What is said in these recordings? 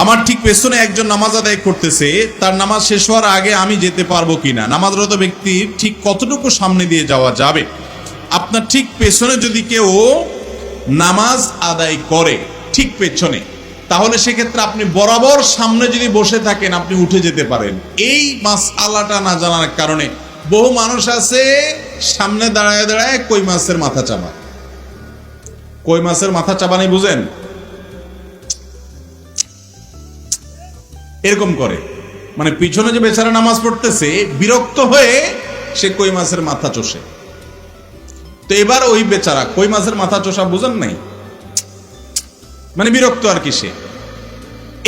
আমার ঠিক পেছনে একজন নামাজ আদায় করতেছে, তার নামাজ শেষ হওয়ার আগে আমি যেতে পারবো কিনা, নামাজরত ব্যক্তির ঠিক কতটুকু সামনে দিয়ে যাওয়া যাবে। আপনার ঠিক পেছনে যদি কেউ নামাজ আদায় করে ঠিক পেছনে, তাহলে সেক্ষেত্রে আপনি বরাবর সামনে যদি বসে থাকেন আপনি উঠে যেতে পারেন। এই মাসআলাটা না জানার কারণে বহু মানুষ আছে সামনে দাঁড়ায় দাঁড়ায় কই মাছের মাথা চাবায়। কই মাছের মাথা চাবানি বুঝেন? এরকম করে, মানে পিছনে যে বেচারা নামাজ পড়তেছে বিরক্ত হয়ে সে কই মাছের মাথা চষে। তো এবার ওই বেচারা কই মাছের মাথা চষা বুঝেন নাই, মানে বিরক্ত আর কি। সে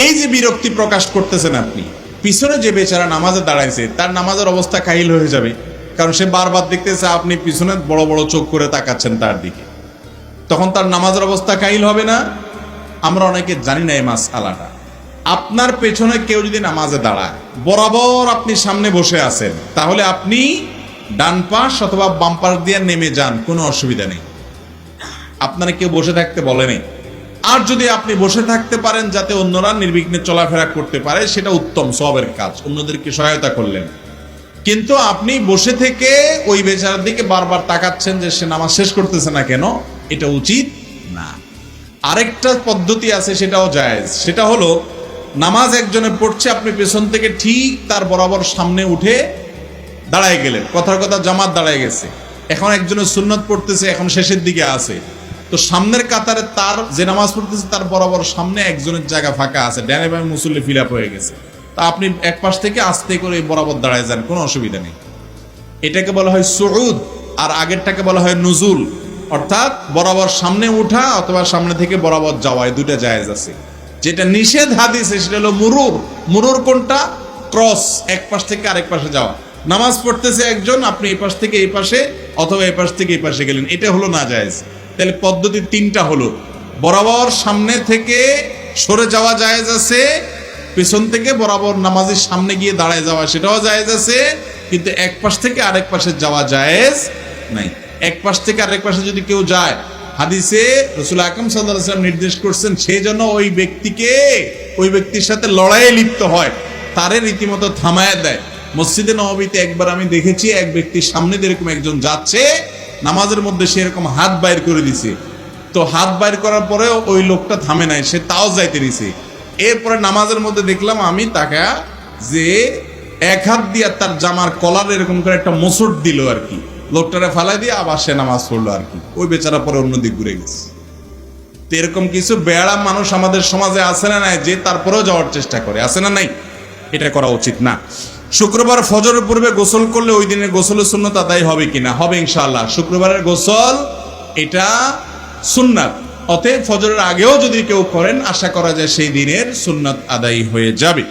এই যে বিরক্তি প্রকাশ করতেছেন আপনি, পিছনে যে বেচারা নামাজে দাঁড়াইছে তার নামাজের অবস্থা কাহিল হয়ে যাবে, কারণ সে বারবার দেখতেছে আপনি পিছনে বড় বড় চোখ করে তাকাচ্ছেন তার দিকে, তখন তার নামাজের অবস্থা কাহিল হবে না? আমরা অনেকে জানি না এই মাসআলাটা। আপনার পেছনে কেউ যদি নামাজে দাঁড়ায়, বরাবর আপনি সামনে বসে আছেন, তাহলে আপনি ডান পাশ অথবা বাম পাশ দিয়ে নেমে যান, কোনো অসুবিধা নেই। আপনারা কেউ বসে থাকতে বলেনি। আর যদি আপনি বসে থাকতে পারেন যাতে অন্যরা নির্বিঘ্নে চলাফেরা করতে পারে, সেটা উত্তম সওয়াবের কাজ, অন্যদেরকে সহায়তা করলেন। কিন্তু আপনি বসে থেকে ওই বেচারার দিকে বারবার তাকাচ্ছেন যে সে নামাজ শেষ করতেছে না কেন, এটা উচিত না। আরেকটা পদ্ধতি আছে, সেটাও জায়েজ। সেটা হলো, নামাজ একজনে পড়ছে, আপনি পেছন থেকে ঠিক তার বরাবর সামনে উঠে দাঁড়ায় গেলেন। কথার কথা জামাত দাঁড়ায় গেছে, এখন একজনের সুন্নত পড়তেছে, এখন শেষের দিকে আছে, তো সামনের কাতারে তার যে নামাজ পড়তেছে তার বরাবর সামনে একজনের জায়গা ফাঁকা আছে, ডানে বামে মুসল্লি ফিল আপ হয়ে গেছে। তা আপনি এক পাশ থেকে আস্তে করে বরাবর দাঁড়ায় যান, কোনো অসুবিধা নেই। এটাকে বলা হয় সুউদ, আর আগেরটাকে বলা হয় নুজুল, অর্থাৎ বরাবর সামনে উঠা অথবা সামনে থেকে বরাবর যাওয়া, এই দুইটা জায়েজ আছে। যেটা নিষেধ হাদিসে সেটা হলো মুরুর। মুরুর কোনটা? ক্রস, এক পাশ থেকে আরেক পাশে যাওয়া। নামাজ পড়তেছে একজন, আপনি এই পাশ থেকে এই পাশে অথবা এই পাশ থেকে এই পাশে গেলেন, এটা হলো না জায়েজ। তাহলে পদ্ধতি তিনটা হলো, বরাবর সামনে থেকে সরে যাওয়া জায়েজ আছে, পেছন থেকে বরাবর নামাজের সামনে গিয়ে দাঁড়ায় যাওয়া সেটাও জায়েজ আছে, কিন্তু এক পাশ থেকে আরেক পাশে যাওয়া জায়েজ নাই। এক পাশ থেকে আরেক পাশে যদি কেউ যায়, হাদিসে রাসূল আকরাম সাল্লাল্লাহু আলাইহি ওয়াসাল্লাম নির্দেশ করছেন সে যেন ওই ব্যক্তির সাথে লড়াইয়ে লিপ্ত হয়, তারে রীতিমতো থামায় দেয়। মসজিদে নববীতে একবার আমি দেখেছি, এক ব্যক্তির সামনে এরকম একজন যাচ্ছে নামাজের মধ্যে, সে এরকম হাত বাইর করে দিছে। তো হাত বাইর করার পরেও ওই লোকটা থামে নাই, সে তাও যাইতে দিছে। এরপরে নামাজের মধ্যে দেখলাম আমি তাকা যে এক হাত দিয়ে তার জামার কলার এরকম করে একটা মোচড় দিল আর কি, লোকটারে ফালাই দিয়ে আবার সে নামাজ পড়লো আর কি। ওই বেচারা পরে অন্যদিক ঘুরে গেছে। তো এরকম কিছু বেয়াড়া মানুষ আমাদের সমাজে আছে না নাই, যে তারপরেও যাওয়ার চেষ্টা করে, আছে না নাই? এটা করা উচিত না। শুক্রবার ফজরের পূর্বে গোসল করলে ওই দিনের গোসলের সুন্নত আদায় হবে কিনা? হবে ইনশাআল্লাহ। শুক্রবারের গোসল এটা সুন্নাত, অতএব ফজরের আগেও যদি কেউ করেন আশা করা যায় সেই দিনের সুন্নাত আদায় হয়ে যাবে।